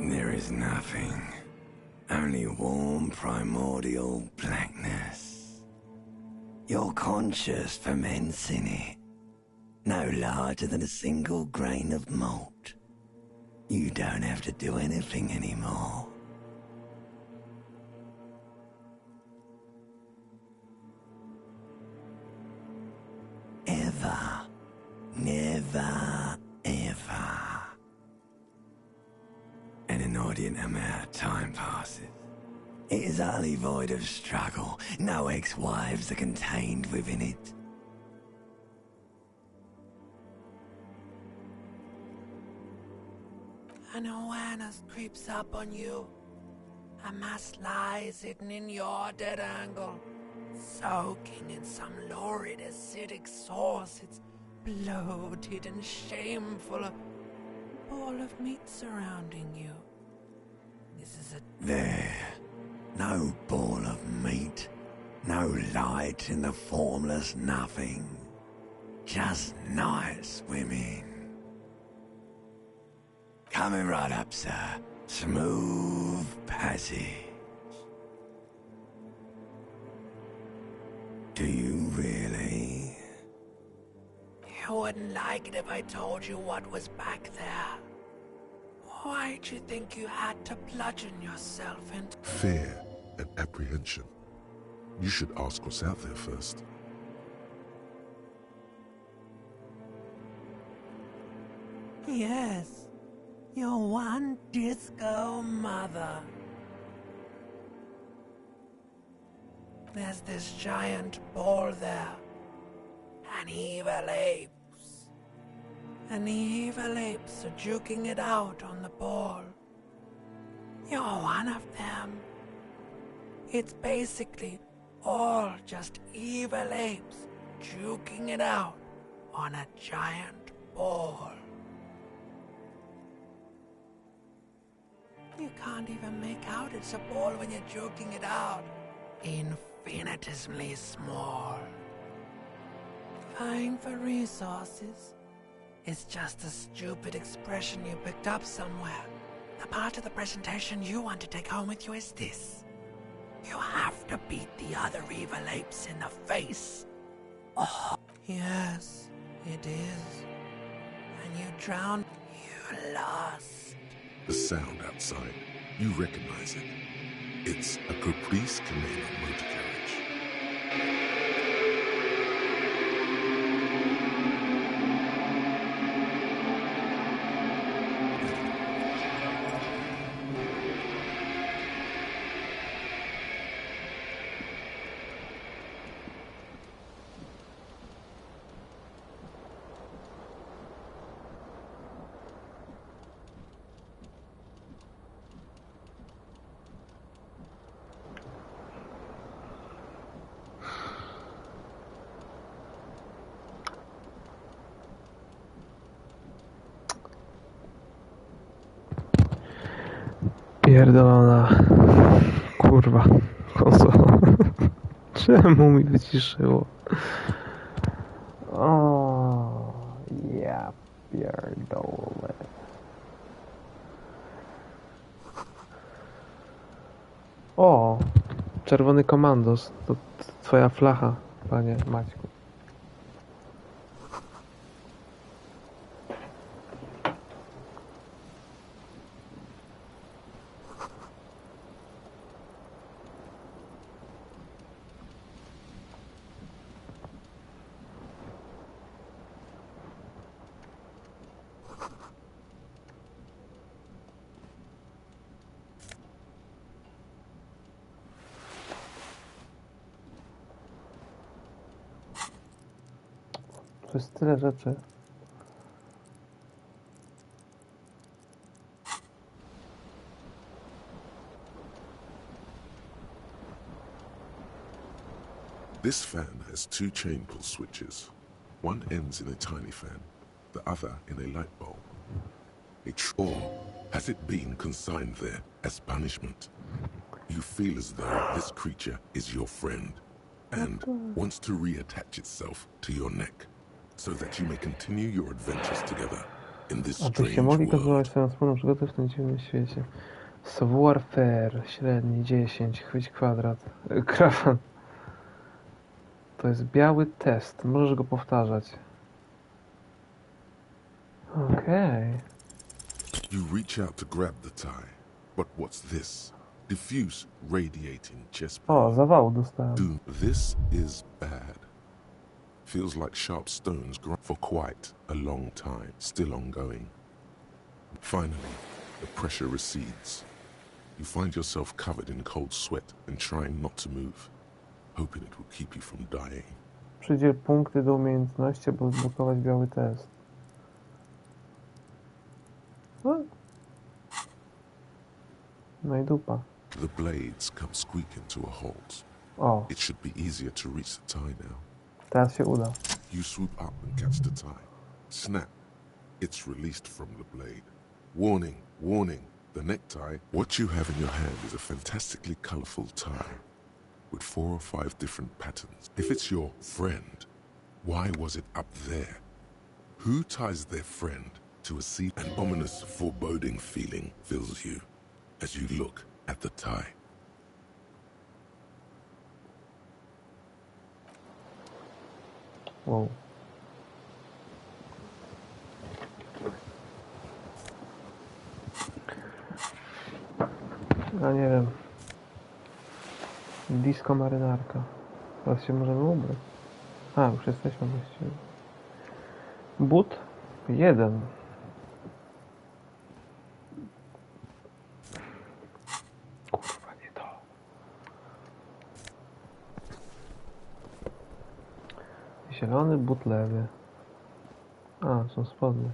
There is nothing. Only warm primordial blackness. Your conscious ferments in it. No larger than a single grain of malt. You don't have to do anything anymore. Ever. Never, ever. An inordinate amount of time passes. It is utterly void of struggle. No ex-wives are contained within it. An awareness creeps up on you. A mass lies hidden in your dead angle, soaking in some lurid acidic sauce. It's bloated and shameful, a ball of meat surrounding you. This is a... There. No ball of meat. No light in the formless nothing. Just night swimming. Coming right up, sir. Smooth passage. Do you really? You wouldn't like it if I told you what was back there. Why'd you think you had to bludgeon yourself into... Fear and apprehension. You should ask what's out there first. Yes. Your one disco mother. There's this giant ball there. An evil apes. And the evil apes are juking it out on the ball. You're one of them. It's basically all just evil apes juking it out on a giant ball. You can't even make out it's a ball when you're joking it out. Infinitesimally small. Vying for resources is just a stupid expression you picked up somewhere. The part of the presentation you want to take home with you is this. You have to beat the other evil apes in the face. Oh, yes, it is. And you drowned, you lost. The sound outside, you recognize it. It's a Caprice Canadian motor carriage. Pierdolona kurwa konsola. Czemu mi wyciszyło? O, ja pierdolę. O, czerwony komandos. To twoja flacha, panie Maćku. To jest tyle rzeczy. This fan has two chain pull switches. One ends in a tiny fan, the other in a light bulb. Or has it been consigned there as punishment? You feel as though this creature is your friend and wants to reattach itself to your neck so that you may continue your adventures together. In this Abyście strange mogli kontynuować world, swoją wspólną przygodę w tym dziwnym świecie. Warfare, średni 10, chwyć kwadrat. Krawat. To jest biały test, możesz go powtarzać. Okej. you reach out to grab the tie. But what's this? Diffuse radiating chest O, pain. zawału dostałem. Doom. This is bad. Feels like sharp stones for quite a long time, still ongoing. Finally, the pressure recedes. You find yourself covered in cold sweat and trying not to move, hoping it will keep you from dying. Przydziel punkty do umiejętności, aby odblokować biały test. No i dupa. The blades come squeaking to a halt. O, It should be easier to reach the tie now. teraz się uda. You swoop up and catch the tie. Snap. It's released from the blade. Warning, warning. The necktie. What you have in your hand is a fantastically colorful tie with 4 or 5 different patterns. If it's your friend, why was it up there? Who ties their friend to a seat? An ominous, foreboding feeling fills you as you look at the tie. Wow. A nie wiem. Disco marynarka. Teraz się możemy ubrać. A, już jesteśmy właściwie. But 1. Kurwa, nie to. Zielony but lewy. A, są spodnie.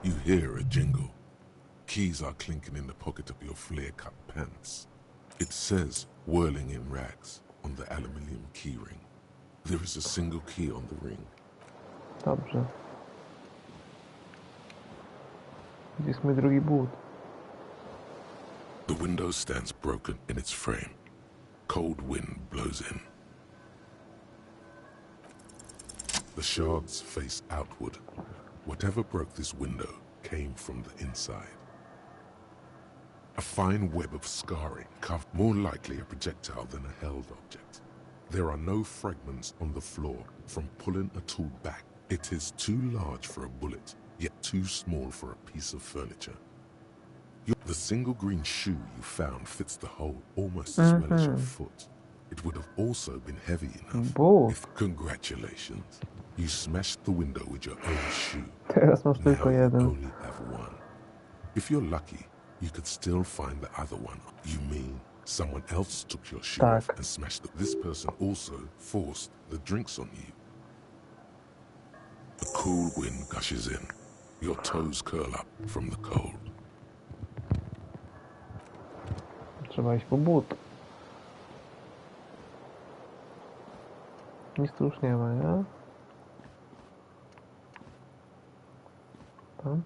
You hear a jingle. Keys are clinking in the pocket of your flare-cut pants. It says, whirling in rags, on the aluminium keyring. There is a single key on the ring. Dobrze. Gdzie jest mój drugi but? The window stands broken in its frame. Cold wind blows in. The shards face outward. Whatever broke this window came from the inside. A fine web of scarring, more likely a projectile than a held object. There are no fragments on the floor from pulling a tool back. It is too large for a bullet, yet too small for a piece of furniture. The single green shoe you found fits the hole almost as well as your foot. It would have also been heavy enough. Congratulations. You smashed the window with your own shoe. Teraz masz Now tylko you jeden. only have one. If you're lucky, you could still find the other one. You mean someone else took your shoe off and smashed it? This person also forced the drinks on you. A cool wind gushes in. Your toes curl up from the cold. Trzeba iść po but. Nic tu już nie ma, nie? Tam?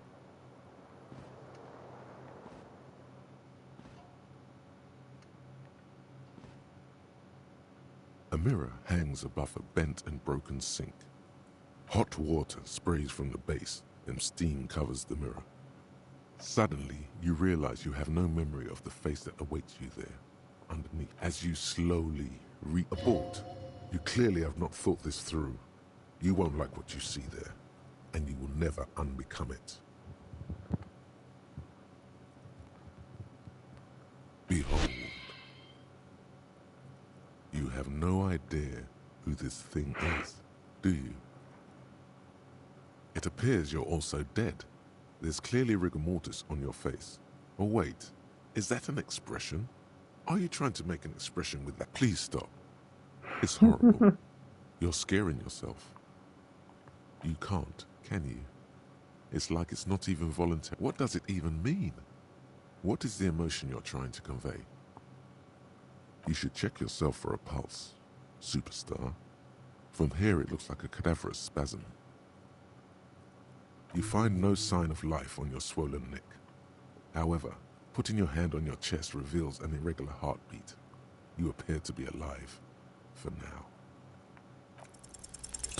A mirror hangs above a bent and broken sink. Hot water sprays from the base and steam covers the mirror. Suddenly, you realize you have no memory of the face that awaits you there, underneath. As you slowly abort, you clearly have not thought this through. You won't like what you see there, and you will never unbecome it. Behold. You have no idea who this thing is, do you? It appears you're also dead. There's clearly rigor mortis on your face. Oh wait, is that an expression? Are you trying to make an expression with that? Please stop. It's horrible. You're scaring yourself. You can't, can you? It's like it's not even voluntary. What does it even mean? What is the emotion you're trying to convey? You should check yourself for a pulse, superstar. From here it looks like a cadaverous spasm. You find no sign of life on your swollen neck. However, putting your hand on your chest reveals an irregular heartbeat. You appear to be alive, for now.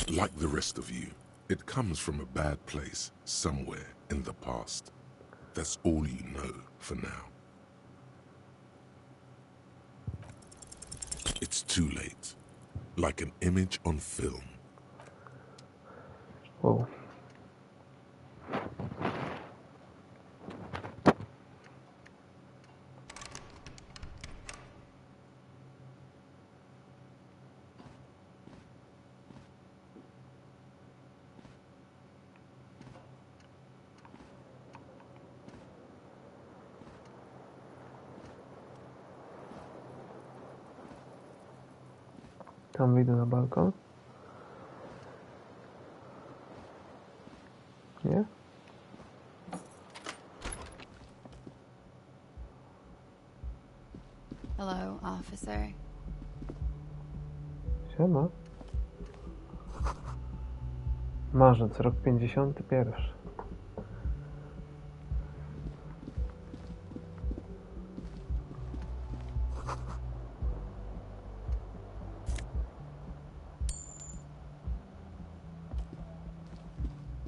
Like the rest of you, it comes from a bad place somewhere in the past. That's all you know for now. It's too late. Like an image on film. Wow. Tam wyjdę na balkon. Nie? Hello, officer. Siema. Marzec, rok 51.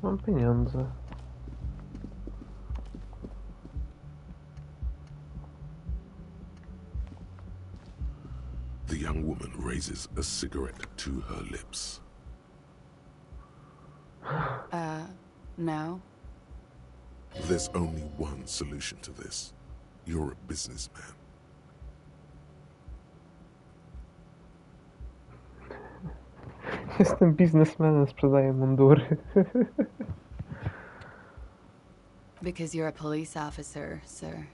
Mam pieniądze. The young woman raises a cigarette to her lips. No. There's only one solution to this. You're a businessman. Jestem biznesmenem, sprzedaję mundury. Because you're a police officer, sir.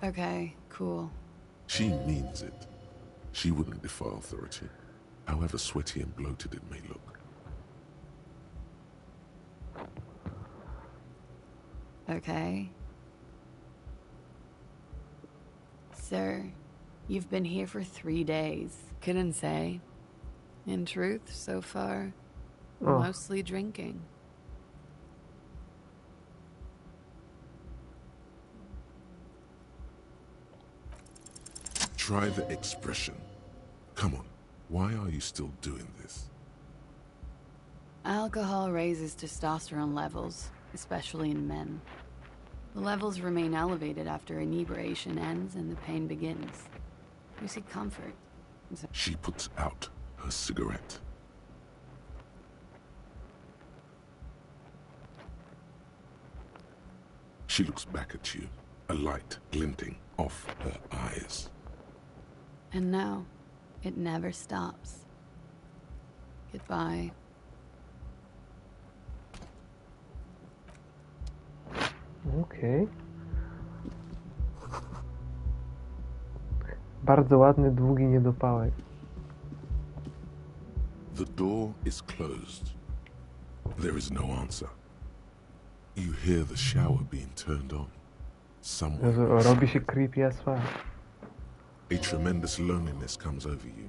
Okay, cool. She means it. She wouldn't defy authority, however sweaty and bloated it may look. Okay. Sir, you've been here for 3 days. Couldn't say. In truth, so far, Oh. mostly drinking. Try the expression. Come on, why are you still doing this? Alcohol raises testosterone levels, especially in men. The levels remain elevated after inebriation ends and the pain begins. You seek comfort. She puts out her cigarette. She looks back at you, a light glinting off her eyes. And now, it never stops. Goodbye. Okej. Bardzo ładny, długi niedopałek. The door is closed. There is no answer. You hear the shower being turned on. Somewhere. Jezu, robi się creepy as fuck. A tremendous loneliness comes over you.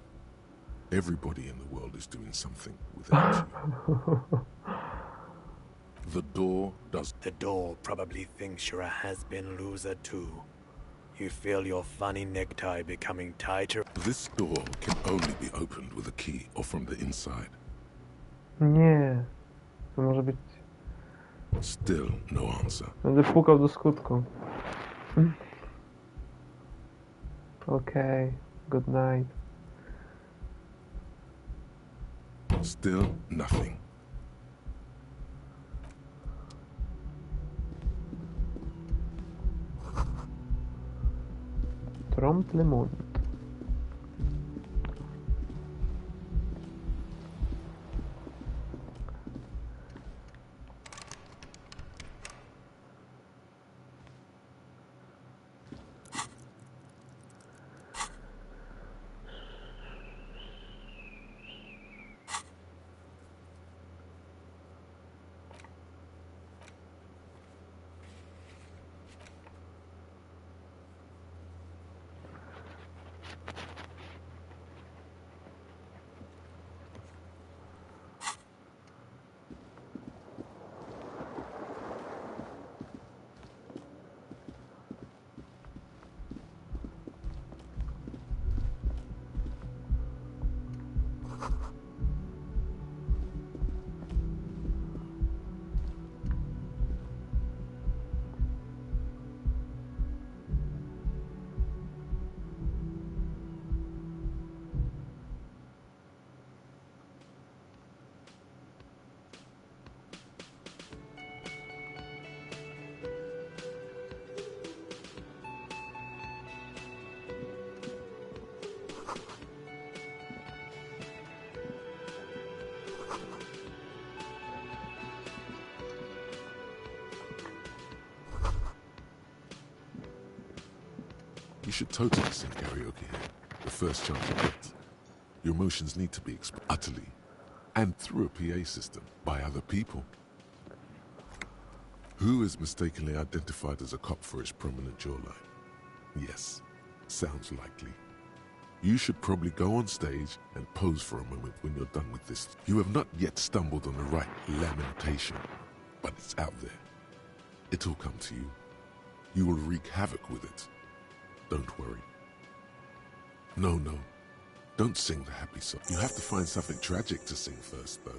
Everybody in the world is doing something without you. The door does. The door probably thinks you're a has-been loser too. You feel your funny necktie becoming tighter. This door can only be opened with a key or from the inside. Nie. To może być... Still no answer. Będę pukał do skutku. Okej. Good night. Still nothing. Trompe le monde. You should totally sing karaoke here, the first chance you get. Your emotions need to be expressed utterly, and through a PA system, by other people. Who is mistakenly identified as a cop for his prominent jawline? Yes, sounds likely. You should probably go on stage and pose for a moment when you're done with this. You have not yet stumbled on the right lamentation, but it's out there. It'll come to you. You will wreak havoc with it. Don't worry. No. Don't sing the happy song. You have to find something tragic to sing first, though.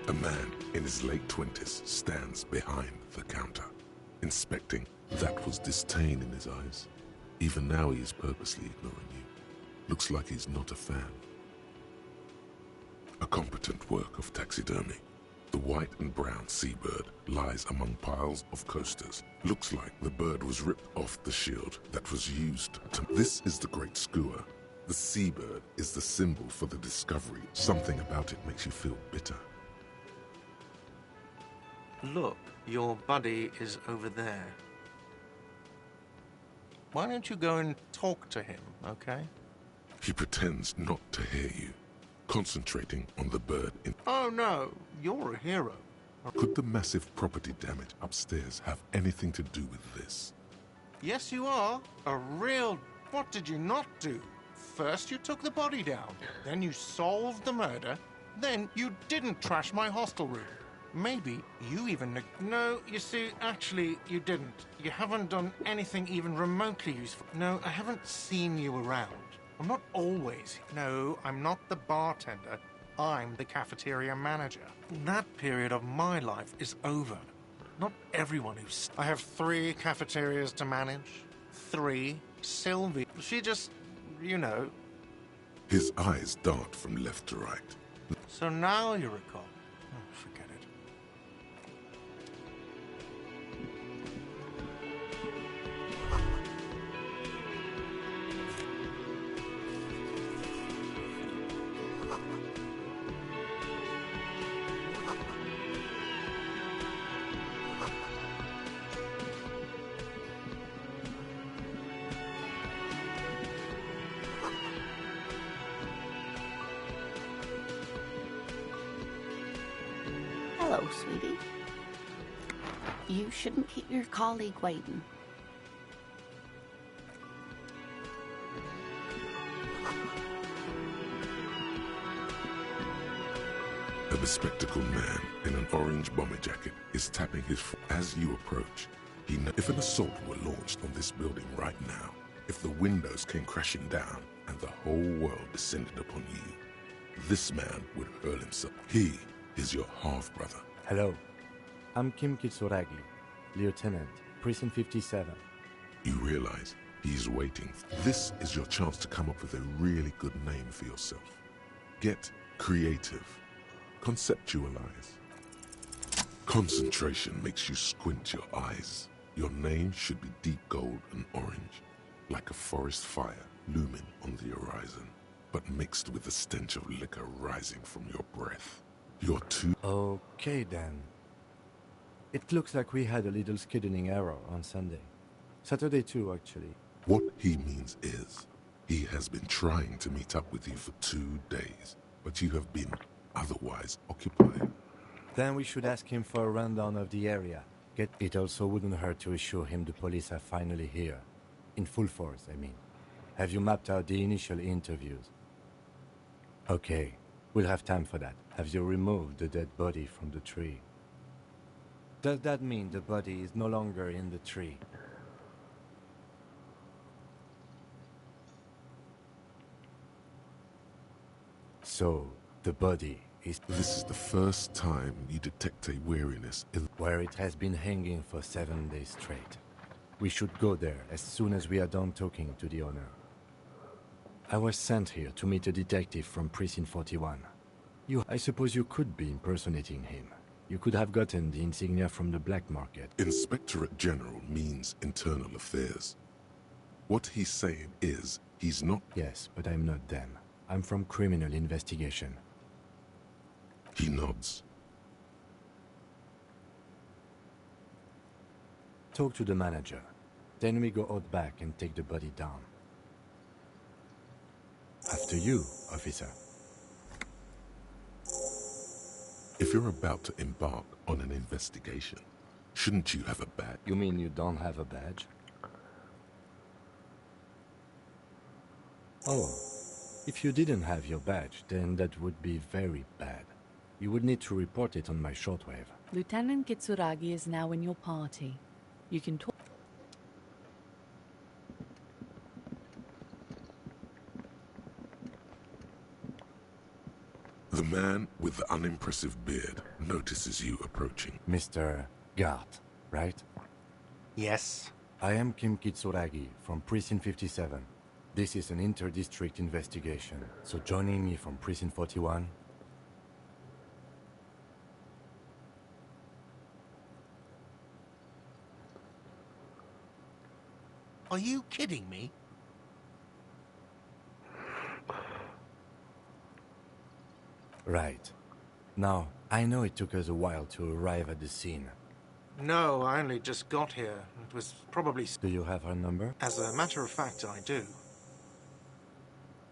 A man in his late 20s stands behind the counter, inspecting. That was disdain in his eyes. Even now he is purposely ignoring you. Looks like he's not a fan. A competent work of taxidermy. The white and brown seabird lies among piles of coasters. Looks like the bird was ripped off the shield that was used to... This is the great skua. The seabird is the symbol for the discovery. Something about it makes you feel bitter. Look, your buddy is over there. Why don't you go and talk to him, okay? He pretends not to hear you, concentrating on the bird in... Oh no, you're a hero. Could the massive property damage upstairs have anything to do with this? Yes, you are. A real... What did you not do? First you took the body down, then you solved the murder, then you didn't trash my hostel room. Maybe you even... No, you see, actually, you didn't. You haven't done anything even remotely useful. No, I haven't seen you around. I'm not always... No, I'm not the bartender. I'm the cafeteria manager. That period of my life is over. Not everyone who's... I have 3 cafeterias to manage. 3. Sylvie. She just... you know. His eyes dart from left to right. So now you recall. Oh, forget it. Hello, sweetie. You shouldn't keep your colleague waiting. A bespectacled man in an orange bomber jacket is tapping his foot. As you approach, if an assault were launched on this building right now, if the windows came crashing down and the whole world descended upon you, this man would hurl himself. He is your half-brother. Hello. I'm Kim Kitsuragi, Lieutenant, Prison 57. You realize he's waiting. This is your chance to come up with a really good name for yourself. Get creative. Conceptualize. Concentration makes you squint your eyes. Your name should be deep gold and orange, like a forest fire looming on the horizon, but mixed with the stench of liquor rising from your breath. You're too... Okay, then. It looks like we had a little scheduling error on Sunday. Saturday too, actually. What he means is, he has been trying to meet up with you for 2 days, but you have been otherwise occupied. Then we should ask him for a rundown of the area. It also wouldn't hurt to assure him the police are finally here. In full force, I mean. Have you mapped out the initial interviews? Okay, we'll have time for that. Have you removed the dead body from the tree? Does that mean the body is no longer in the tree? So, the body is... This is the first time you detect a weariness in... Where it has been hanging for 7 days straight. We should go there as soon as we are done talking to the owner. I was sent here to meet a detective from Precinct 41. I suppose you could be impersonating him. You could have gotten the insignia from the black market. Inspectorate General means internal affairs. What he's saying is, he's not... Yes, but I'm not them. I'm from criminal investigation. He nods. Talk to the manager. Then we go out back and take the body down. After you, officer. If you're about to embark on an investigation, shouldn't you have a badge? You mean you don't have a badge? Oh, if you didn't have your badge, then that would be very bad. You would need to report it on my shortwave. Lieutenant Kitsuragi is now in your party. You can talk. The man with the unimpressive beard notices you approaching. Mr. Gart, right? Yes. I am Kim Kitsuragi from Precinct 57. This is an inter-district investigation, so joining me from Precinct 41... Are you kidding me? Right. Now, I know it took us a while to arrive at the scene. No, I only just got here. It was probably... Do you have her number? As a matter of fact, I do.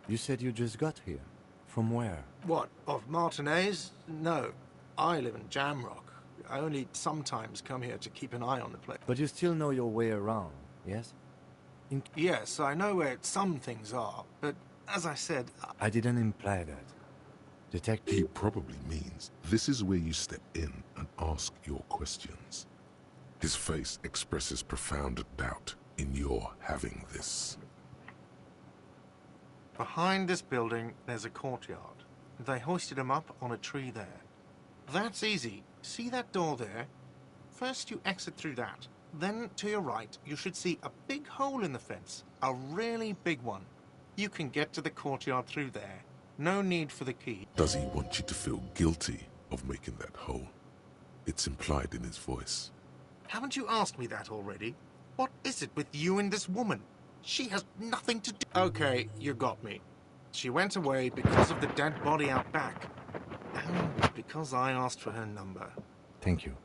You said you just got here. From where? What, of Martinez? No. I live in Jamrock. I only sometimes come here to keep an eye on the place. But you still know your way around, yes? Yes, I know where some things are, but as I said... I didn't imply that. Detective... He probably means this is where you step in and ask your questions. His face expresses profound doubt in your having this. Behind this building, there's a courtyard. They hoisted him up on a tree there. That's easy. See that door there? First you exit through that. Then, to your right, you should see a big hole in the fence. A really big one. You can get to the courtyard through there. No need for the key. Does he want you to feel guilty of making that hole? It's implied in his voice. Haven't you asked me that already? What is it with you and this woman? She has nothing to do... Okay, you got me. She went away because of the dead body out back. And because I asked for her number. Thank you.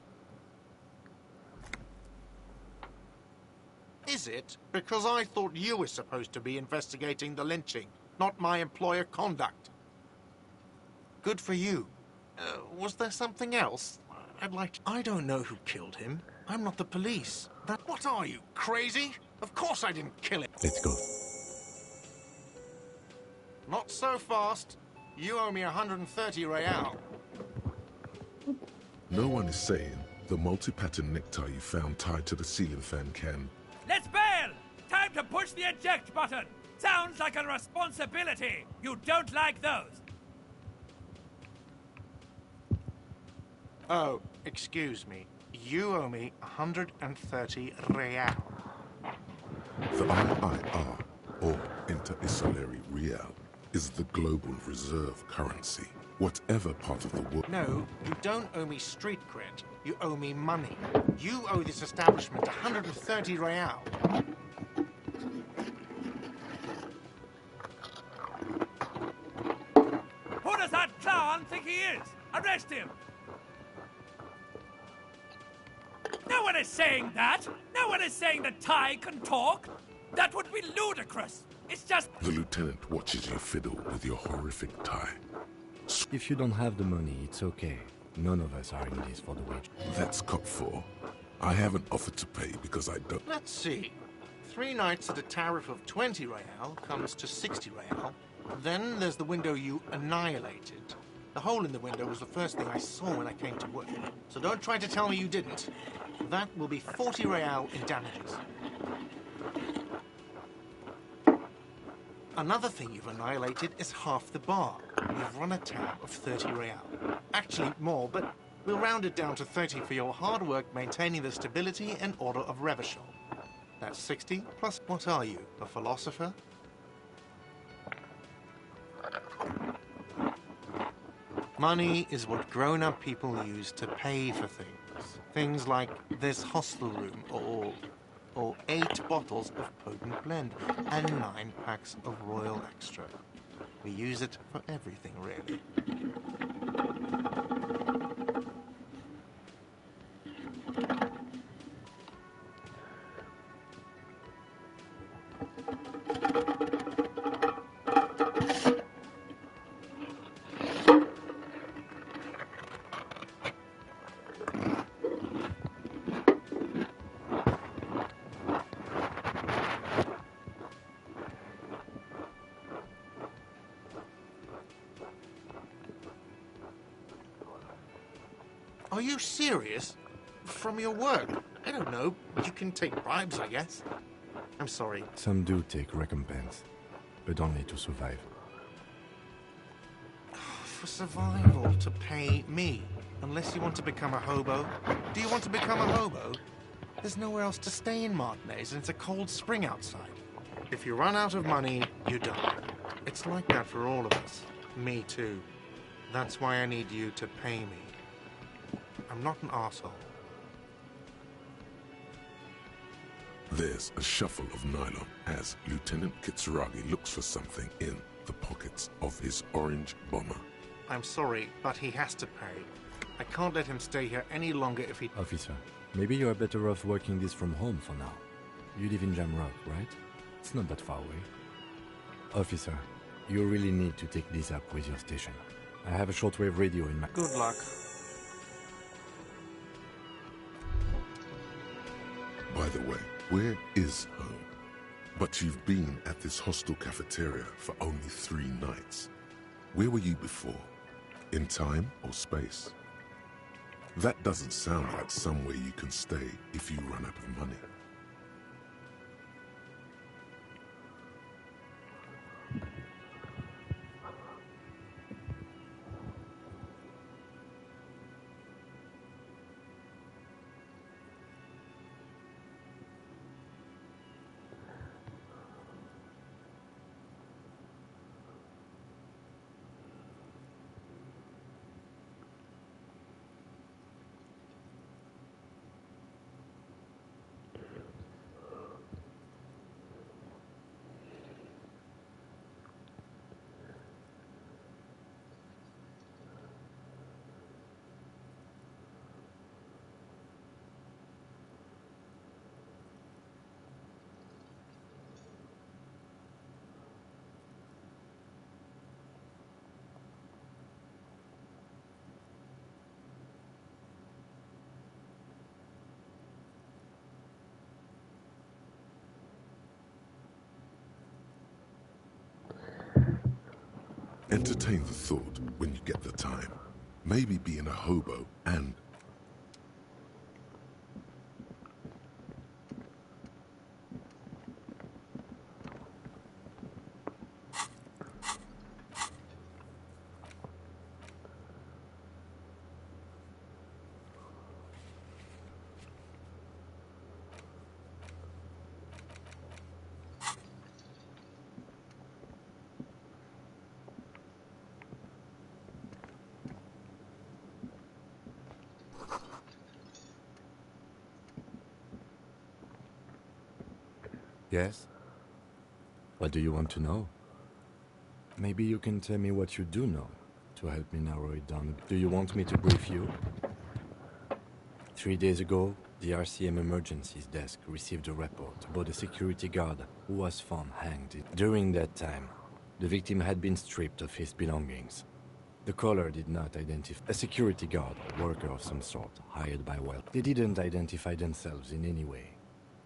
Is it? Because I thought you were supposed to be investigating the lynching, not my employer conduct. Good for you. Was there something else? I'd like to... I don't know who killed him. I'm not the police. What are you, crazy? Of course I didn't kill him. Let's go. Not so fast. You owe me 130 real. No one is saying the multi-pattern necktie you found tied to the ceiling fan can... Let's bail! Time to push the eject button! Sounds like a responsibility! You don't like those! Oh, excuse me. You owe me 130 real. The IIR, or Inter-Isolary Real, is the global reserve currency. Whatever part of the world... No, you don't owe me street cred. You owe me money. You owe this establishment 130 real. Who does that clown think he is? Arrest him! No one is saying that! No one is saying that Ty can talk! That would be ludicrous! It's just... The lieutenant watches you fiddle with your horrific tie. If you don't have the money, it's okay. None of us are in this for the wage. That's Cop 4. I haven't offered to pay because I don't... Let's see. 3 nights at a tariff of 20 real comes to 60 real. Then there's the window you annihilated. The hole in the window was the first thing I saw when I came to work. So don't try to tell me you didn't. That will be 40 real in damages. Another thing you've annihilated is half the bar. You've run a tab of 30 real. Actually, more, but we'll round it down to 30 for your hard work maintaining the stability and order of Revachol. That's 60 plus... What are you, a philosopher? Money is what grown-up people use to pay for things. Things like this hostel room, or 8 bottles of potent blend, and 9 packs of Royal Extra. We use it for everything, really. Are you serious? From your work? I don't know. You can take bribes, I guess. I'm sorry. Some do take recompense, but only to survive. For survival, to pay me. Unless you want to become a hobo. Do you want to become a hobo? There's nowhere else to stay in Martinez, and it's a cold spring outside. If you run out of money, you die. It's like that for all of us. Me too. That's why I need you to pay me. I'm not an arsehole. There's a shuffle of nylon as Lieutenant Kitsuragi looks for something in the pockets of his orange bomber. I'm sorry, but he has to pay. I can't let him stay here any longer if he... Officer, maybe you are better off working this from home for now. You live in Jamrock, right? It's not that far away. Officer, you really need to take this up with your station. I have a shortwave radio in my... Good luck. By the way, where is home? But you've been at this hostel cafeteria for only 3 nights. Where were you before? In time or space? That doesn't sound like somewhere you can stay if you run out of money. Entertain the thought when you get the time. Maybe being a hobo and... Yes? What do you want to know? Maybe you can tell me what you do know to help me narrow it down. Do you want me to brief you? 3 days ago, the RCM Emergencies Desk received a report about a security guard who was found hanged. During that time, the victim had been stripped of his belongings. The caller did not identify a security guard, a worker of some sort, hired by Well. They didn't identify themselves in any way.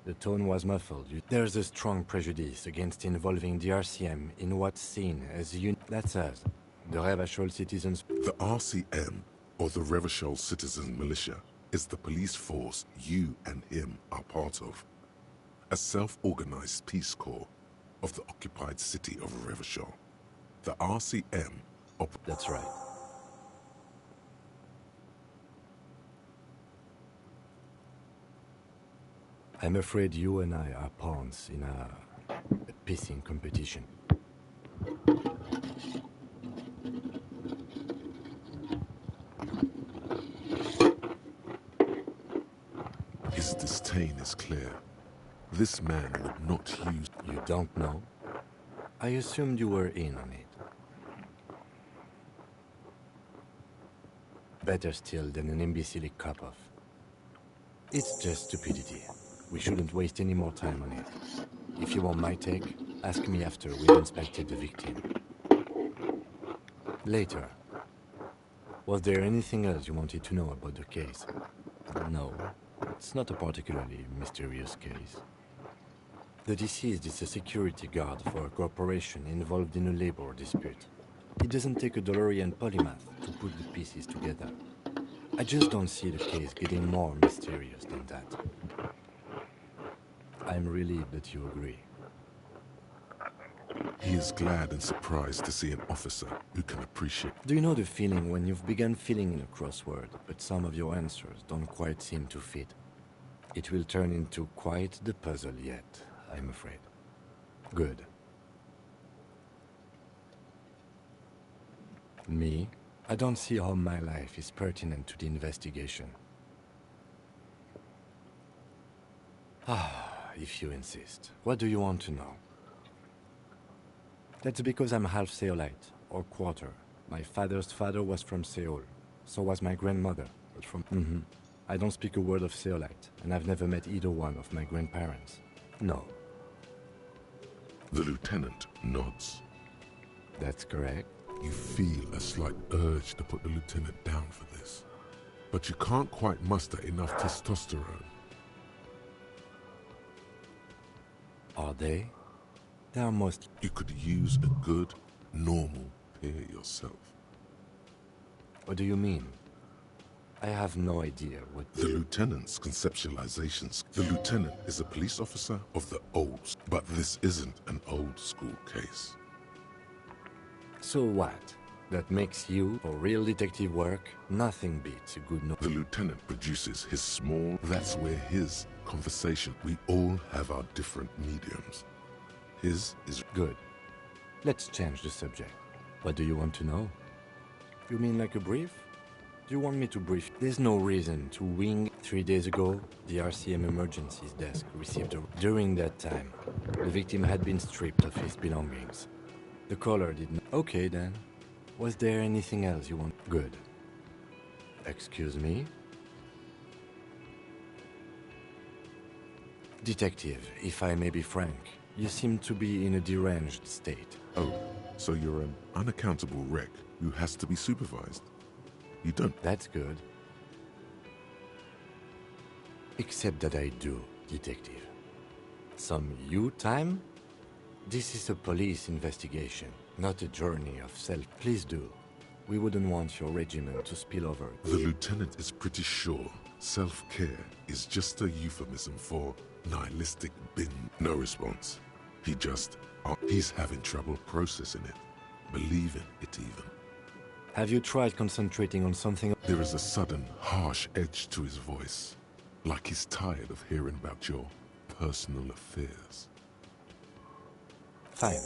The tone was muffled. There's a strong prejudice against involving the RCM in what's seen as That's us, the Revachol citizens. The RCM, or the Revachol Citizen Militia, is the police force you and him are part of. A self-organized peace corps of the occupied city of Revachol. The RCM... That's right. I'm afraid you and I are pawns in a pissing competition. His disdain is clear. This man would not use... You don't know? I assumed you were in on it. Better still than an imbecile cop-off. It's just stupidity. We shouldn't waste any more time on it. If you want my take, ask me after we've inspected the victim. Later. Was there anything else you wanted to know about the case? No, it's not a particularly mysterious case. The deceased is a security guard for a corporation involved in a labor dispute. It doesn't take a DeLorean polymath to put the pieces together. I just don't see the case getting more mysterious than that. I'm relieved that you agree. He is glad and surprised to see an officer who can appreciate... Do you know the feeling when you've begun filling in a crossword, but some of your answers don't quite seem to fit? It will turn into quite the puzzle yet, I'm afraid. Good. Me? I don't see how my life is pertinent to the investigation. If you insist. What do you want to know? That's because I'm half Seolite, or quarter. My father's father was from Seoul. So was my grandmother, but from... I don't speak a word of Seolite, and I've never met either one of my grandparents. No. The lieutenant nods. That's correct. You feel a slight urge to put the lieutenant down for this. But you can't quite muster enough testosterone. Are they? They are most... You could use a good, normal peer yourself. What do you mean? I have no idea what... The lieutenant's conceptualizations. The lieutenant is a police officer of the old... But this isn't an old school case. So what? That makes you, for real detective work, nothing beats a good no... The lieutenant produces his small... That's where his conversation... We all have our different mediums. His is... Good. Let's change the subject. What do you want to know? You mean like a brief? Do you want me to brief? There's no reason to wing. 3 days ago, the RCM emergencies desk received a... During that time, the victim had been stripped of his belongings. The caller didn't... Okay then. Was there anything else you want? Good. Excuse me? Detective, if I may be frank, you seem to be in a deranged state. Oh, so you're an unaccountable wreck who has to be supervised? You don't... That's good. Except that I do, detective. Some you time? This is a police investigation, not a journey of self. Please do. We wouldn't want your regiment to spill over. The lieutenant is pretty sure self-care is just a euphemism for nihilistic bin. No response. He just... he's having trouble processing it, believing it even. Have you tried concentrating on something? There is a sudden, harsh edge to his voice, like he's tired of hearing about your personal affairs. Fine.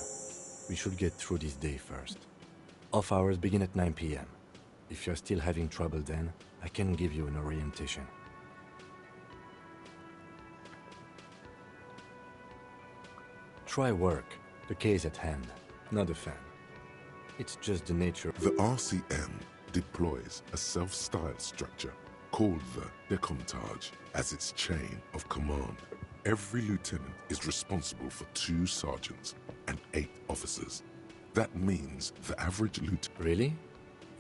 We should get through this day first. Off hours begin at 9 p.m. If you're still having trouble then, I can give you an orientation. Try work. The case at hand. Not a fan. It's just the nature... The RCM deploys a self-styled structure called the Decomptage as its chain of command. Every lieutenant is responsible for 2 sergeants and 8 officers. That means the average lieutenant... Really?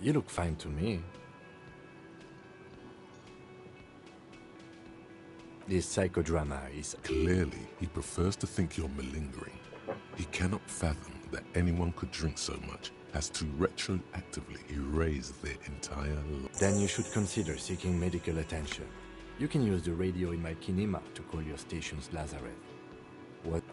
You look fine to me. This psychodrama is... Clearly, he prefers to think you're malingering. He cannot fathom that anyone could drink so much as to retroactively erase their entire life. Then you should consider seeking medical attention. You can use the radio in my kinema to call your station's Lazareth. What?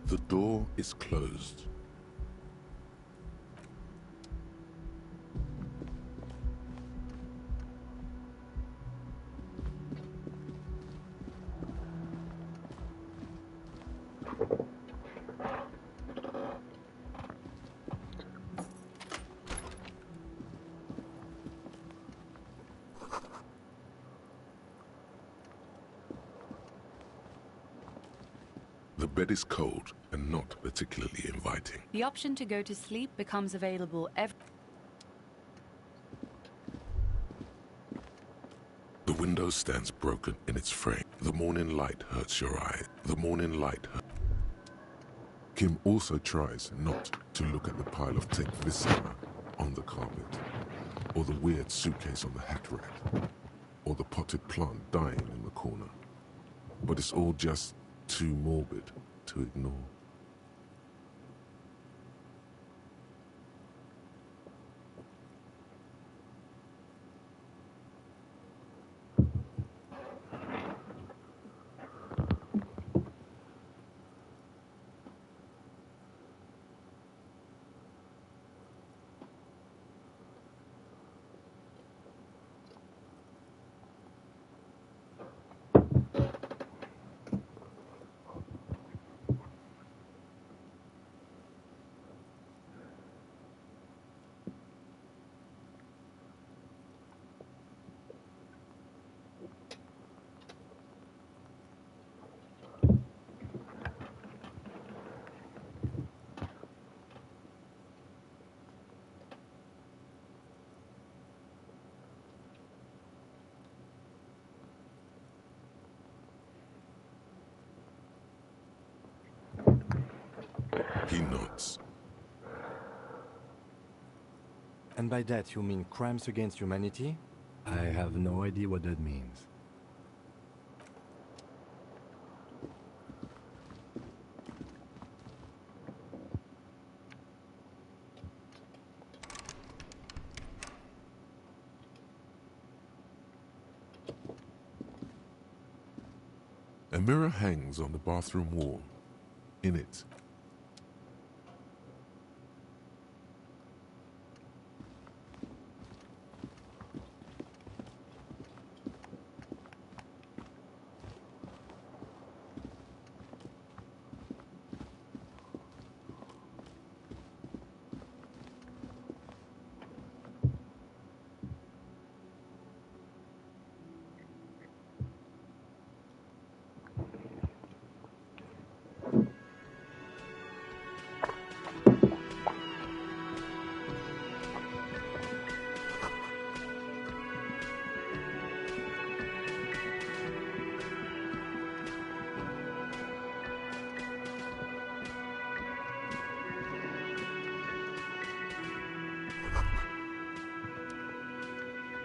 The door is closed. The bed is cold and not particularly inviting. The option to go to sleep becomes available every... The window stands broken in its frame. The morning light hurts your eye. The morning light hurts. Kim also tries not to look at the pile of tape viscera on the carpet, or the weird suitcase on the hat rack, or the potted plant dying in the corner. But it's all just too morbid to ignore. He nods. And by that you mean crimes against humanity? I have no idea what that means. A mirror hangs on the bathroom wall. In it,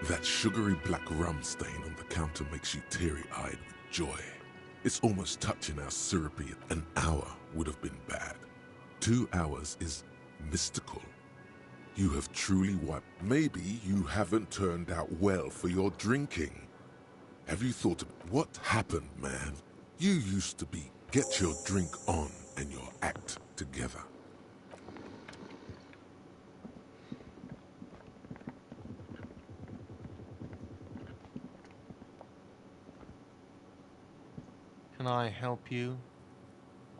that sugary black rum stain on the counter makes you teary-eyed with joy. It's almost touching how syrupy. An hour would have been bad. 2 hours is mystical. You have truly wiped. Maybe you haven't turned out well for your drinking. Have you thought of what happened, man? You used to be get your drink on and your act together. Can I help you?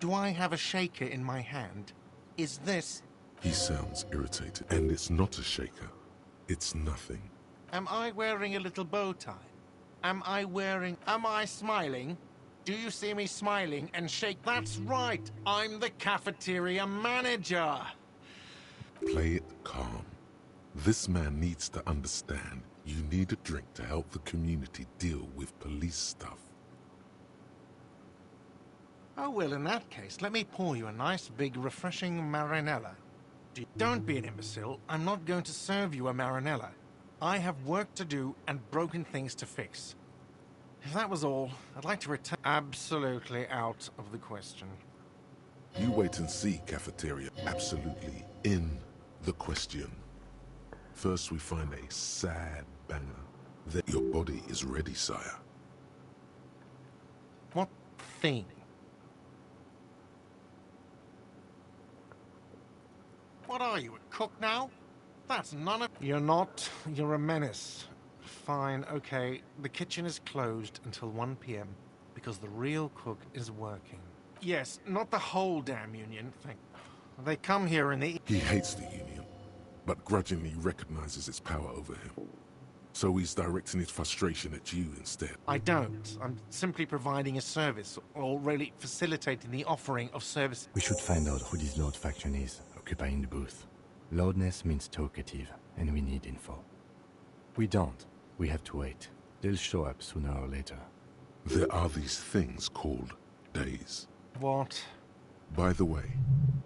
Do I have a shaker in my hand? Is this... He sounds irritated, and it's not a shaker. It's nothing. Am I wearing a little bow tie? Am I smiling? Do you see me smiling and shake? That's right, I'm the cafeteria manager. Play it calm. This man needs to understand you need a drink to help the community deal with police stuff. Oh, well, in that case, let me pour you a nice, big, refreshing marinella. Don't be an imbecile. I'm not going to serve you a marinella. I have work to do and broken things to fix. If that was all, I'd like to return... Absolutely out of the question. You wait and see, cafeteria. Absolutely in the question. First we find a sad banger. Then your body is ready, sire. What thing? What are you, a cook now? That's none of... You're not. You're a menace. Fine, okay. The kitchen is closed until 1 p.m. because the real cook is working. Yes, not the whole damn union, They come here and they... He hates the union, but grudgingly recognizes its power over him. So he's directing his frustration at you instead. I don't. I'm simply providing a service, or really facilitating the offering of service. We should find out who this Lord faction is, occupying the booth. Loudness means talkative, and we need info. We don't. We have to wait. They'll show up sooner or later. There are these things called days. What? By the way,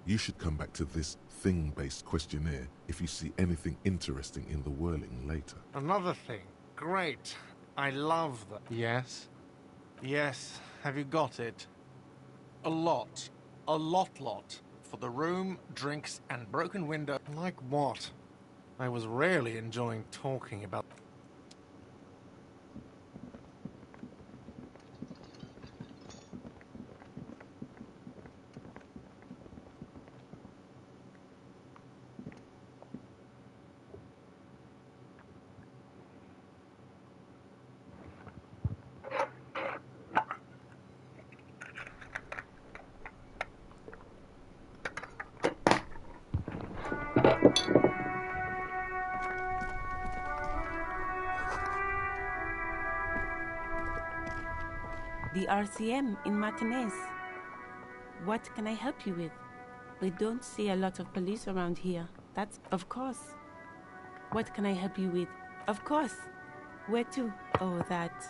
you should come back to this thing-based questionnaire if you see anything interesting in the whirling later. Another thing. Great. I love that. Yes? Yes. Have you got it? A lot. A lot. For the room, drinks, and broken window. Like what? I was really enjoying talking about... The RCM in Martinez. What can I help you with? We don't see a lot of police around here. That's... Of course. What can I help you with? Of course. Where to? Oh, that.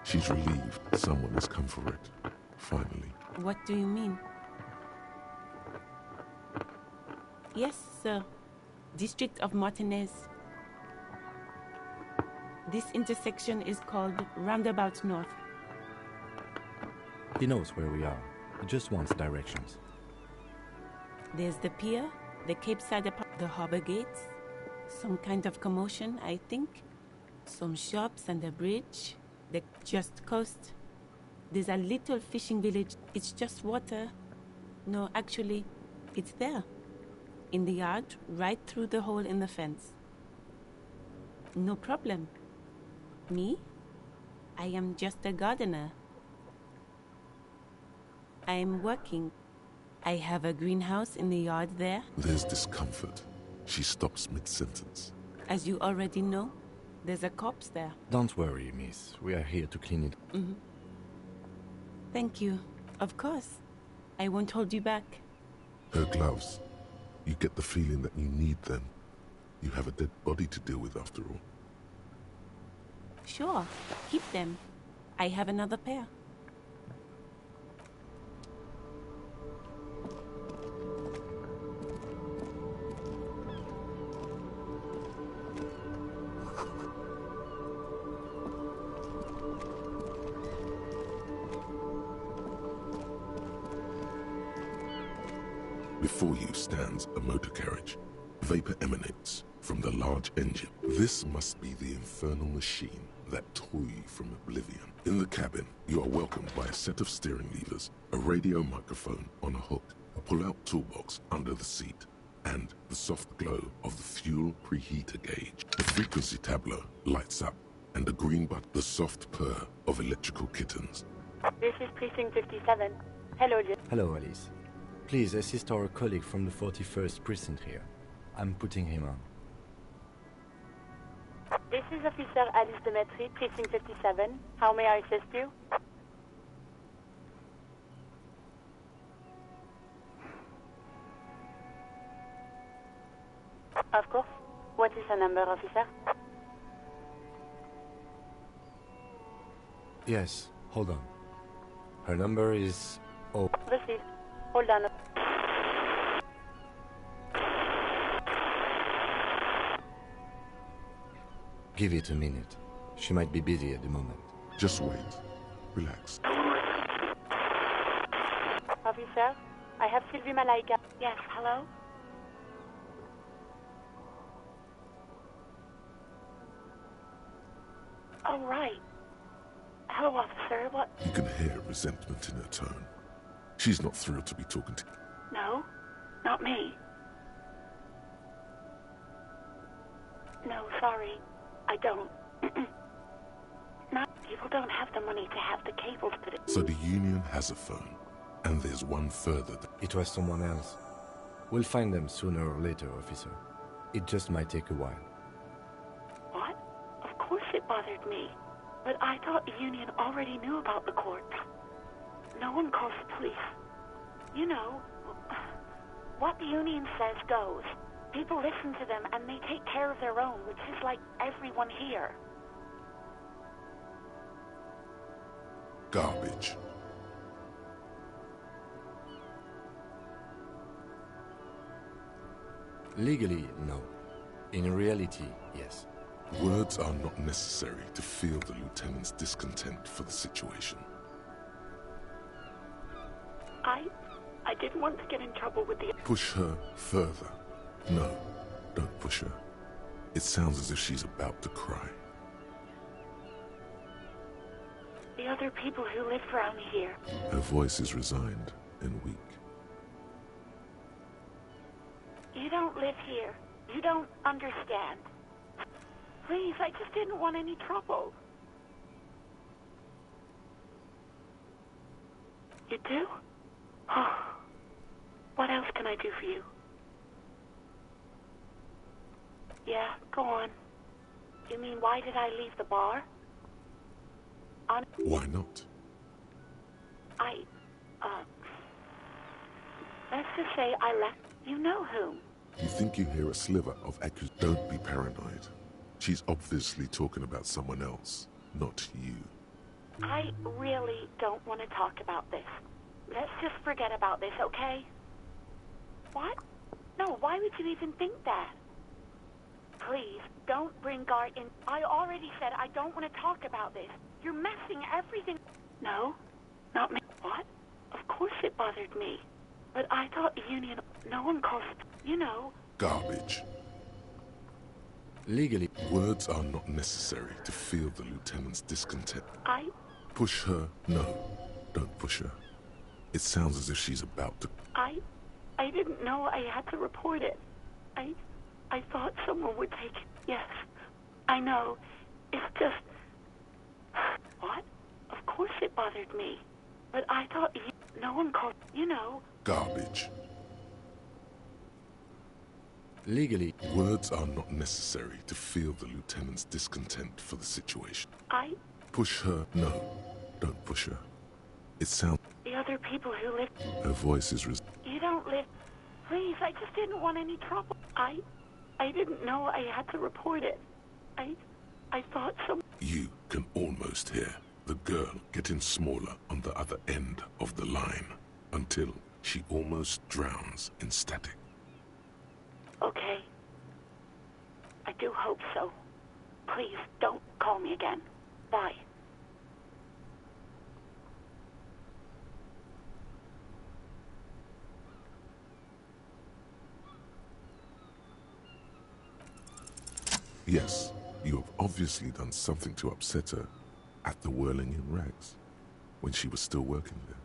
She's relieved someone has come for it. Finally. What do you mean? Yes, sir. District of Martinez. This intersection is called Roundabout North. He knows where we are. He just wants directions. There's the pier, the Cape Side, the harbor gates. Some kind of commotion, I think. Some shops and a bridge. The just coast. There's a little fishing village. It's just water. No, actually, it's there. In the yard, right through the hole in the fence. No problem. Me? I am just a gardener. I am working. I have a greenhouse in the yard there. There's discomfort. She stops mid-sentence. As you already know, there's a corpse there. Don't worry, miss. We are here to clean it. Mm-hmm. Thank you. Of course. I won't hold you back. Her gloves. You get the feeling that you need them. You have a dead body to deal with after all. Sure. Keep them. I have another pair. Before you stands a motor carriage. Vapor emanates from the large engine. This must be the infernal machine that tore you from oblivion. In the cabin, you are welcomed by a set of steering levers, a radio microphone on a hook, a pull-out toolbox under the seat, and the soft glow of the fuel preheater gauge. The frequency tableau lights up, and the green button, the soft purr of electrical kittens. This is Precinct 57. Hello, Jim. Hello, Alice. Please assist our colleague from the 41st Precinct here. I'm putting him on. This is Officer Alice Demetri, Precinct 57. How may I assist you? Of course. What is her number, officer? Yes, hold on. Her number is... Oh. Received. Hold on. Give it a minute. She might be busy at the moment. Just wait. Relax. Officer, I have Sylvie Malaika. Yes, hello? Oh, right. Hello, officer. What? You can hear resentment in her tone. She's not thrilled to be talking to you. No, not me. No, sorry. I don't. Not people don't have the money to have the cables put it. So the Union has a phone, and there's one further. It was someone else. We'll find them sooner or later, officer. It just might take a while. What? Of course it bothered me. But I thought the Union already knew about the corpse. No one calls the police. You know, what the Union says goes. People listen to them and they take care of their own, which is like everyone here. Garbage. Legally, no. In reality, yes. Words are not necessary to feel the lieutenant's discontent for the situation. I didn't want to get in trouble with the... Push her further. No, don't push her. It sounds as if she's about to cry. The other people who live around here. Her voice is resigned and weak. You don't live here. You don't understand. Please, I just didn't want any trouble. You do? Oh. What else can I do for you? Yeah, go on. You mean, why did I leave the bar? Why not? Let's just say I left. You know whom? You think you hear a sliver of accusation? Don't be paranoid. She's obviously talking about someone else, not you. I really don't want to talk about this. Let's just forget about this, okay? What? No, why would you even think that? Please, don't bring Guard in. I already said I don't want to talk about this. You're messing everything. No, not me. What? Of course it bothered me. But I thought the Union... No one calls... You know... Garbage. Legally... Words are not necessary to feel the lieutenant's discontent. Push her. No, don't push her. It sounds as if she's about to... I didn't know I had to report it. I thought someone would take it. Yes, I know. It's just... What? Of course it bothered me. But I thought no one called... You know... Garbage. Legally... Words are not necessary to feel the lieutenant's discontent for the situation. Push her. No, don't push her. It sounds... The other people who live... Her voice is... You don't live... Please, I just didn't want any trouble. I didn't know I had to report it. I thought some... You can almost hear the girl getting smaller on the other end of the line until she almost drowns in static. Okay. I do hope so. Please, don't call me again. Bye. Yes, you have obviously done something to upset her at the Whirling in Rags when she was still working there.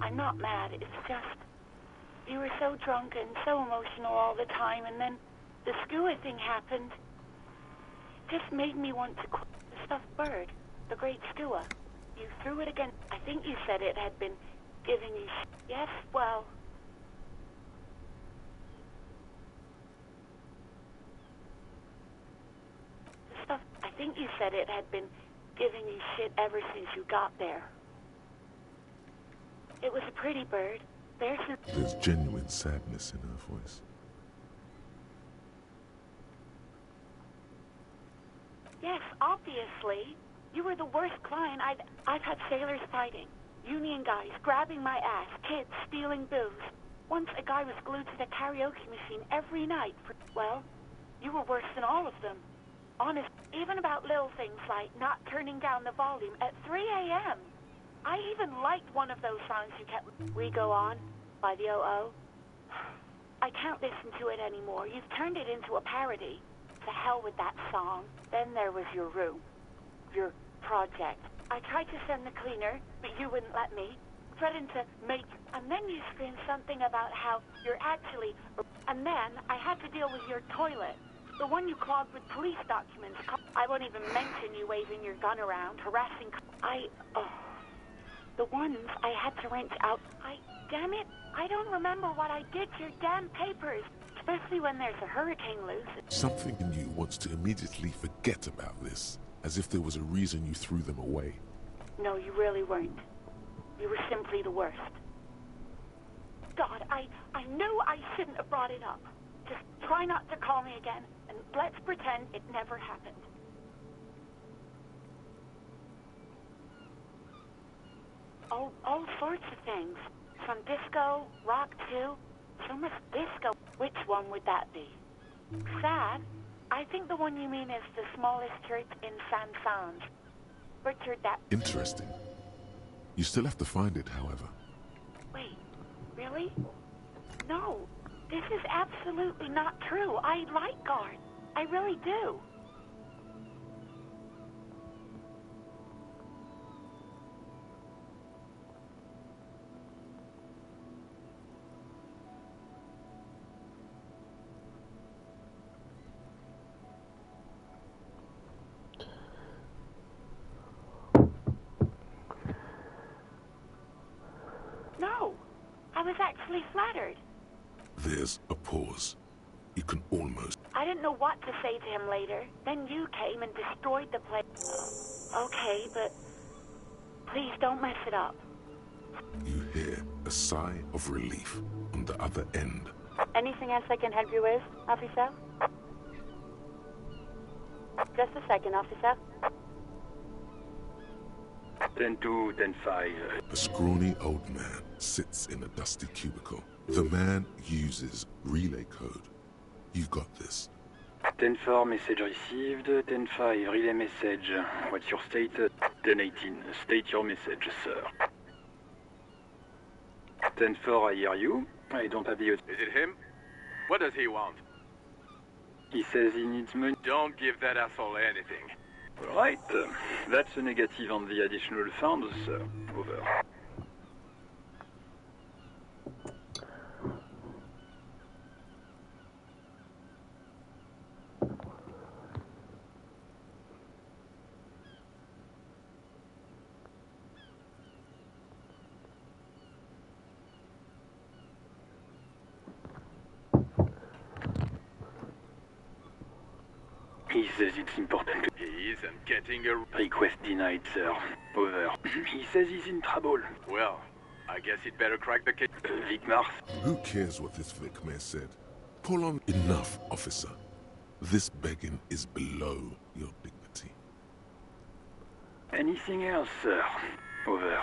I'm not mad, it's just... You were so drunk and so emotional all the time, and then the skua thing happened. It just made me want to quit the stuffed bird, the great skua. You threw it again. I think you said it had been giving you... Yes, well... The stuff... I think you said it had been giving you shit ever since you got there. It was a pretty bird. There's genuine sadness in her voice. Yes, obviously. You were the worst client I've had sailors fighting. Union guys grabbing my ass, kids stealing booze. Once a guy was glued to the karaoke machine every night for... Well, you were worse than all of them. Honest, even about little things like not turning down the volume at 3 a.m. I even liked one of those songs you kept... We Go On, by the O.O. I can't listen to it anymore. You've turned it into a parody. To hell with that song. Then there was your room. Your project. I tried to send the cleaner, but you wouldn't let me. Threatened to make... And then you screamed something about how you're actually... And then I had to deal with your toilet. The one you clogged with police documents. I won't even mention you waving your gun around, harassing... The ones I had to wrench out... Damn it, I don't remember what I did to your damn papers. Especially when there's a hurricane loose. Something in you wants to immediately forget about this, as if there was a reason you threw them away. No, you really weren't. You were simply the worst. God, I knew I shouldn't have brought it up. Just try not to call me again, and let's pretend it never happened. All sorts of things. From disco, rock too. So much disco. Which one would that be? Sad? I think the one you mean is the smallest church in San Sanz. Richard, that... Interesting. You still have to find it, however. Wait, really? No, this is absolutely not true. I like Guard. I really do. No, I was actually flattered. There's a pause. You can almost... I didn't know what to say to him later. Then you came and destroyed the place. Okay, but please don't mess it up. You hear a sigh of relief on the other end. Anything else I can help you with, officer? Just a second, officer. 10-2, 10-5. A scrawny old man sits in a dusty cubicle. The man uses relay code. You got this. 10-4, message received. 10-5, relay message. What's your state? 10-18, state your message, sir. 10-4, I hear you. I don't have the... Is it him? What does he want? He says he needs money. Don't give that asshole anything. All right, that's a negative on the additional funds, sir. Over. He says it's important. He isn't getting a Request denied, sir. Over. He says he's in trouble. Well, I guess he'd better crack the case. Vic Mars. Who cares what this Vic Mayor said? Pull on. Enough, officer. This begging is below your dignity. Anything else, sir? Over.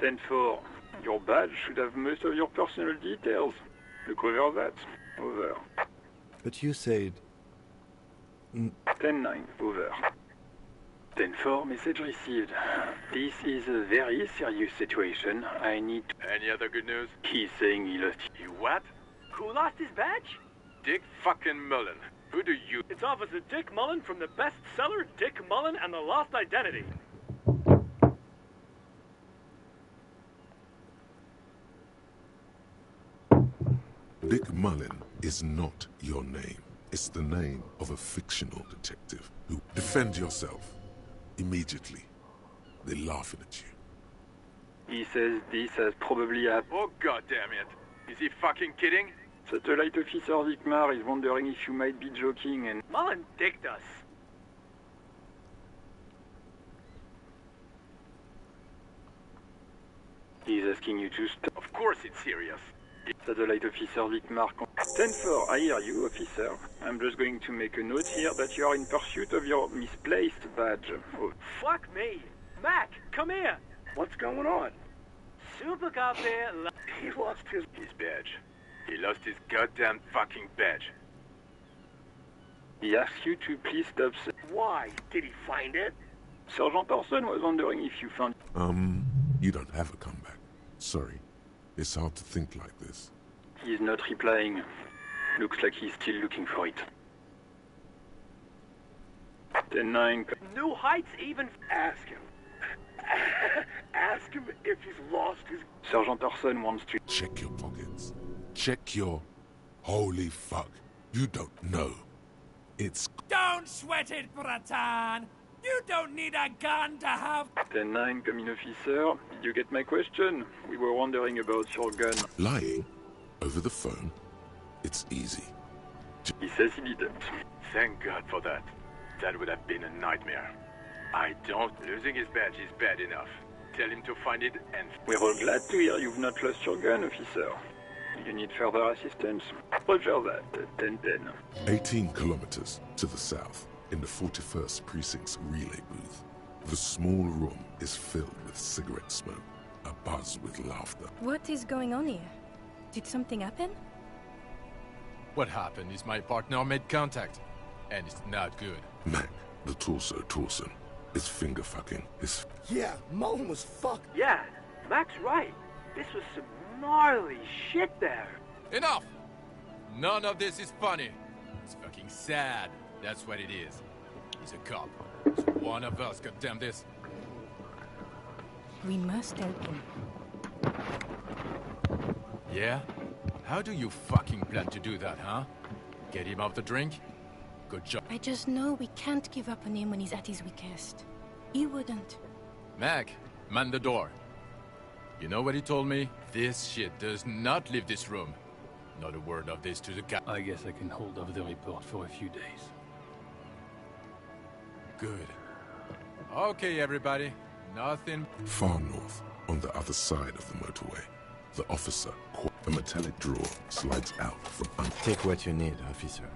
Ten-4, your badge should have most of your personal details. Look over that. Over. But you said... 10-9, over. 10-4, message received. This is a very serious situation. I need to... Any other good news? He's saying he lost... You what? Who lost his badge? Dick fucking Mullen. Who do you... It's Officer Dick Mullen from the bestseller Dick Mullen and the Lost Identity. Dick Mullen is not your name. It's the name of a fictional detective who... Defend yourself. Immediately. They're laughing at you. He says this has probably happened. Oh, goddamn it. Is he fucking kidding? Satellite Officer Vicmar is wondering if you might be joking and... Mullen dicked us. He's asking you to stop. Of course it's serious. Satellite Officer Vicmar. 10-4, I hear you, officer. I'm just going to make a note here that you are in pursuit of your misplaced badge. Oh. Fuck me. Mac, come here. What's going on? Super Cop there. He lost his badge. He lost his goddamn fucking badge. He asks you to please stop. Why? Did he find it? Sergeant Orson was wondering if you found. You don't have a comeback. Sorry. It's hard to think like this. He's not replying. Looks like he's still looking for it. 10-9. New Heights even ask him. Ask him if he's lost his... Sergeant Orson wants to... Check your pockets. Check your... Holy fuck. You don't know. It's... Don't sweat it, Bratan! You don't need a gun to have... 10-9, come in, officer. Did you get my question? We were wondering about your gun. Lying? Over the phone? It's easy. He says he didn't. Thank God for that. That would have been a nightmare. I don't... Losing his badge is bad enough. Tell him to find it and... We're all glad to hear you've not lost your gun, officer. You need further assistance? Roger that, 10-10. 18 kilometers to the south, in the 41st Precinct's relay booth. The small room is filled with cigarette smoke, abuzz with laughter. What is going on here? Did something happen? What happened is my partner made contact, and it's not good. Mac, the torso Torson, is finger fucking. His... Yeah, Mullen was fucked. Yeah, Mac's right. This was some gnarly shit there. Enough! None of this is funny. It's fucking sad. That's what it is. He's a cop. So one of us could damn this. We must help him. Yeah? How do you fucking plan to do that, huh? Get him off the drink? Good job. I just know we can't give up on him when he's at his weakest. He wouldn't. Mac, man the door. You know what he told me? This shit does not leave this room. Not a word of this to the cap. I guess I can hold over the report for a few days. Good. Okay, everybody. Nothing... Far north, on the other side of the motorway, the officer, a metallic drawer, slides out from under... Take what you need, officer.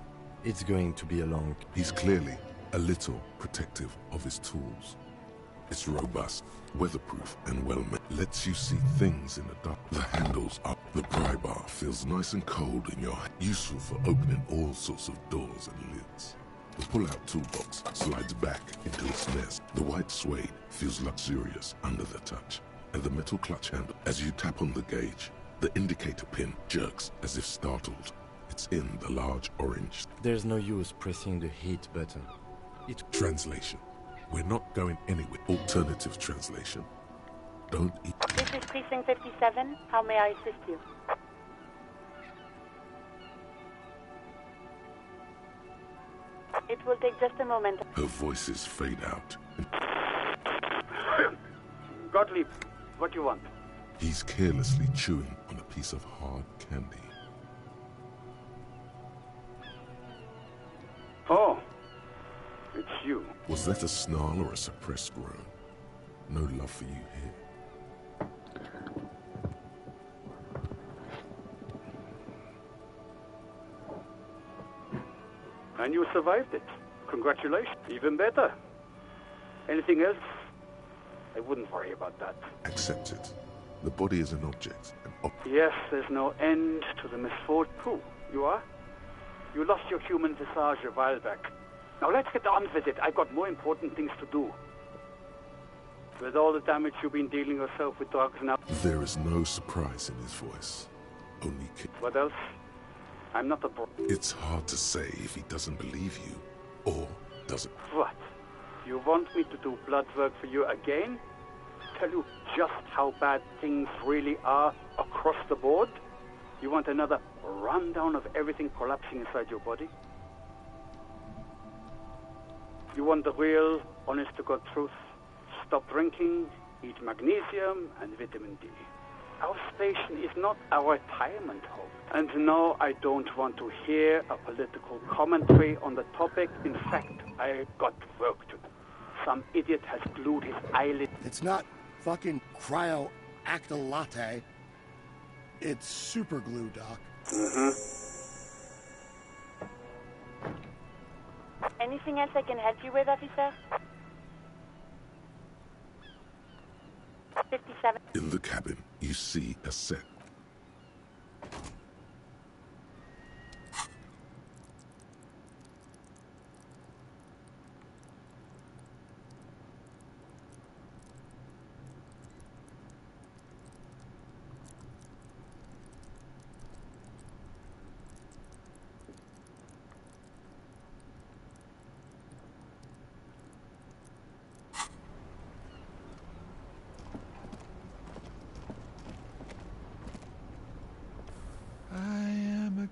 It's going to be a long... He's clearly a little protective of his tools. It's robust, weatherproof, and well-made. Lets you see things in the dark. The handles up. The pry bar feels nice and cold in your hand. Useful for opening all sorts of doors and lids. The pull-out toolbox slides back into its nest. The white suede feels luxurious under the touch. And the metal clutch handle, as you tap on the gauge, the indicator pin jerks as if startled. It's in the large orange. There's no use pressing the heat button. Translation. We're not going anywhere. Alternative translation. Don't eat. This is Precinct 57. How may I assist you? It will take just a moment. Her voices fade out. Gottlieb, what do you want? He's carelessly chewing on a piece of hard candy. Oh, it's you. Was that a snarl or a suppressed groan? No love for you here. And you survived it. Congratulations. Even better. Anything else? I wouldn't worry about that. Accept it. The body is an object. Yes, there's no end to the misfortune. Who? You are? You lost your human visage a while back. Now let's get on with it. I've got more important things to do. With all the damage you've been dealing yourself with drugs now... There is no surprise in his voice. Only... What else? I'm not a pro... It's hard to say if he doesn't believe you. Or doesn't... What? You want me to do blood work for you again? Tell you just how bad things really are across the board? You want another rundown of everything collapsing inside your body? You want the real, honest-to-God truth? Stop drinking, eat magnesium and vitamin D. Our station is not our retirement home. And no, I don't want to hear a political commentary on the topic. In fact, I've got work to do. Some idiot has glued his eyelid. It's not fucking cryo-acta-latte. It's super glue, Doc. Anything else I can help you with, officer? 57. In the cabin, you see a set.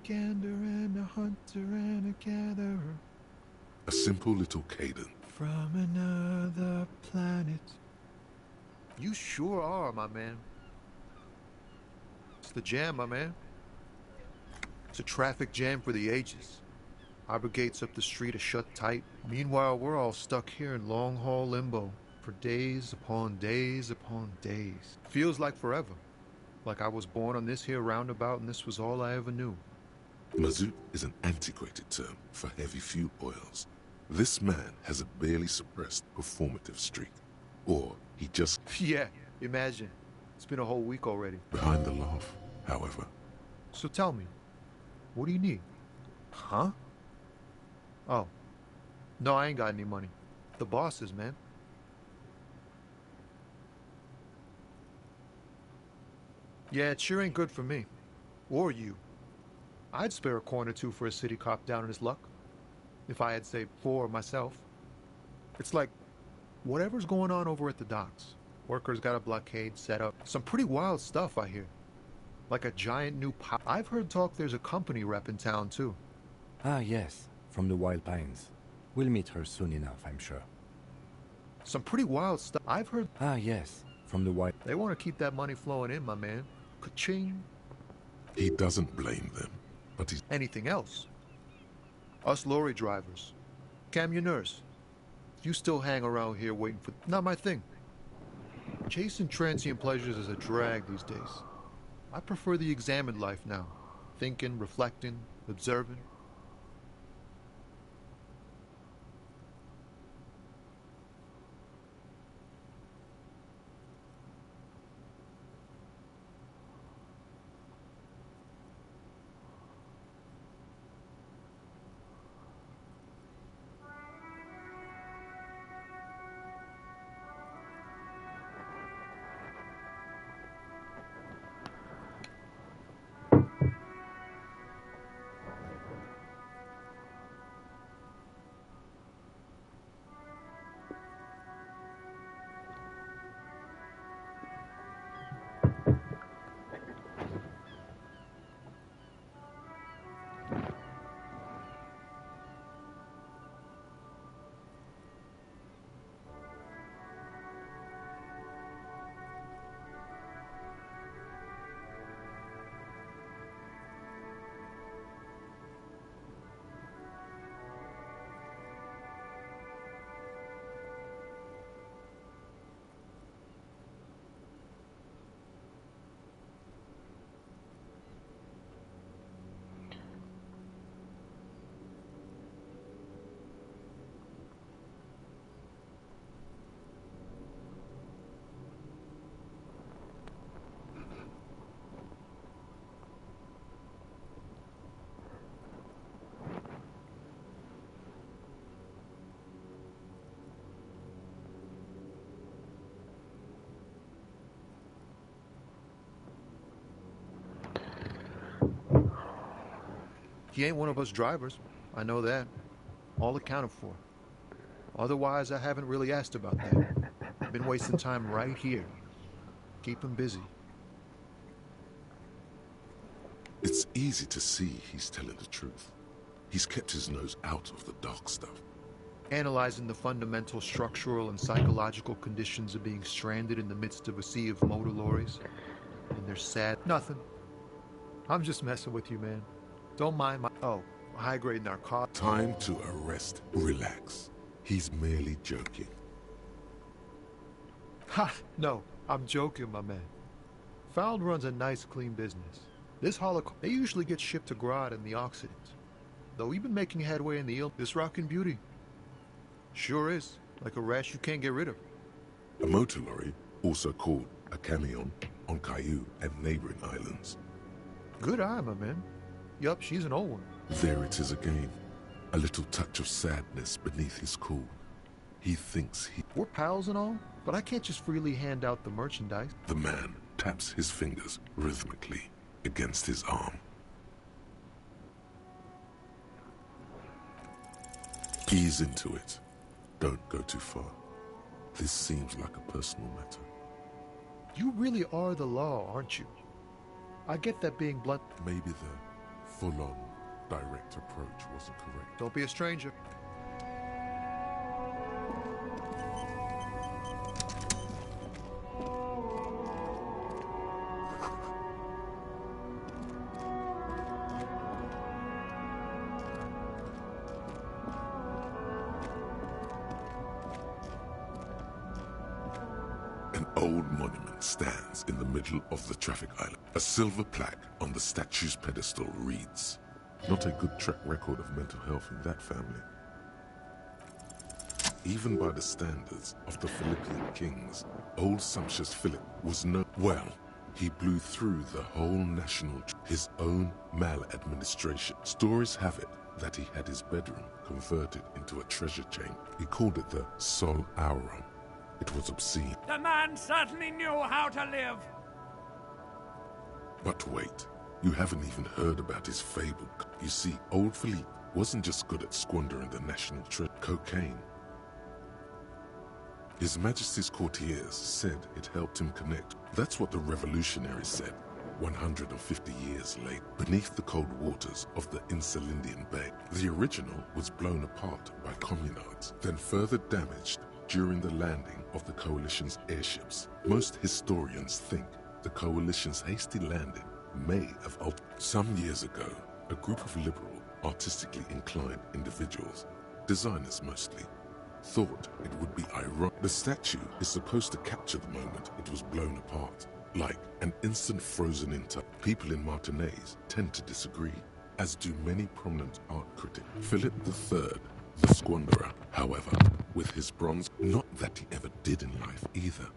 gander and a hunter and a gatherer. A simple little cadence. From another planet. You sure are, my man. It's the jam, my man. It's a traffic jam for the ages. Harbor gates up the street are shut tight. Meanwhile, we're all stuck here in long-haul limbo for days upon days upon days. Feels like forever. Like I was born on this here roundabout and this was all I ever knew. Mazout is an antiquated term for heavy fuel oils. This man has a barely suppressed performative streak. Or he just... Yeah, imagine. It's been a whole week already. Behind the laugh, however. So tell me, what do you need? Huh? Oh. No, I ain't got any money. The bosses, man. Yeah, it sure ain't good for me. Or you. I'd spare a coin or two for a city cop down in his luck. If I had, say, 4 myself. It's like, whatever's going on over at the docks. Workers got a blockade set up. Some pretty wild stuff, I hear. Like a giant new pop. I've heard talk there's a company rep in town, too. Ah, yes. From the Wild Pines. We'll meet her soon enough, I'm sure. Some pretty wild stuff. I've heard... Ah, yes. From the Wild... They want to keep that money flowing in, my man. Ka-ching. He doesn't blame them, but he's... Anything else? Us lorry drivers. Camioners. You still hang around here waiting for... Not my thing. Chasing transient pleasures is a drag these days. I prefer the examined life now. Thinking, reflecting, observing. He ain't one of us drivers. I know that. All accounted for. Otherwise, I haven't really asked about that. Been wasting time right here. Keep him busy. It's easy to see he's telling the truth. He's kept his nose out of the dark stuff. Analyzing the fundamental structural and psychological conditions of being stranded in the midst of a sea of motor lorries. And they're sad. Nothing. I'm just messing with you, man. Don't mind my... Oh, high-grade narcotics. Time to arrest. Relax. He's merely joking. Ha! No, I'm joking, my man. Found runs a nice, clean business. This Holocaust... They usually get shipped to Grad in the Occident. Though we've been making headway in the This rockin' beauty. Sure is. Like a rash you can't get rid of. A motor lorry, also called a camion, on Caillou and neighboring islands. Good eye, my man. Yup, she's an old one. There it is again. A little touch of sadness beneath his cool. He thinks he... We're pals and all, but I can't just freely hand out the merchandise. The man taps his fingers rhythmically against his arm. Ease into it. Don't go too far. This seems like a personal matter. You really are the law, aren't you? I get that being blunt... Maybe the full-on, direct approach wasn't correct. Don't be a stranger. An old monument stands in the middle of the traffic island. A silver plaque on the statue's pedestal reads, "Not a good track record of mental health in that family." Even by the standards of the Philippian kings, old sumptuous Philip was well, he blew through the whole his own maladministration. Stories have it that he had his bedroom converted into a treasure chamber. He called it the Sol Auron. It was obscene. The man certainly knew how to live. But wait, you haven't even heard about his fable. You see, old Philippe wasn't just good at squandering the national treasure, cocaine. His Majesty's courtiers said it helped him connect. That's what the revolutionaries said 150 years later, beneath the cold waters of the Insulindian Bay. The original was blown apart by communards, then further damaged during the landing of the coalition's airships. Most historians think the coalition's hasty landing may have altered. Some years ago, a group of liberal, artistically inclined individuals, designers mostly, thought it would be ironic. The statue is supposed to capture the moment it was blown apart, like an instant frozen in time. People in Martinaise tend to disagree, as do many prominent art critics. Philip III, the squanderer, however, with his bronze, not that he ever did in life either.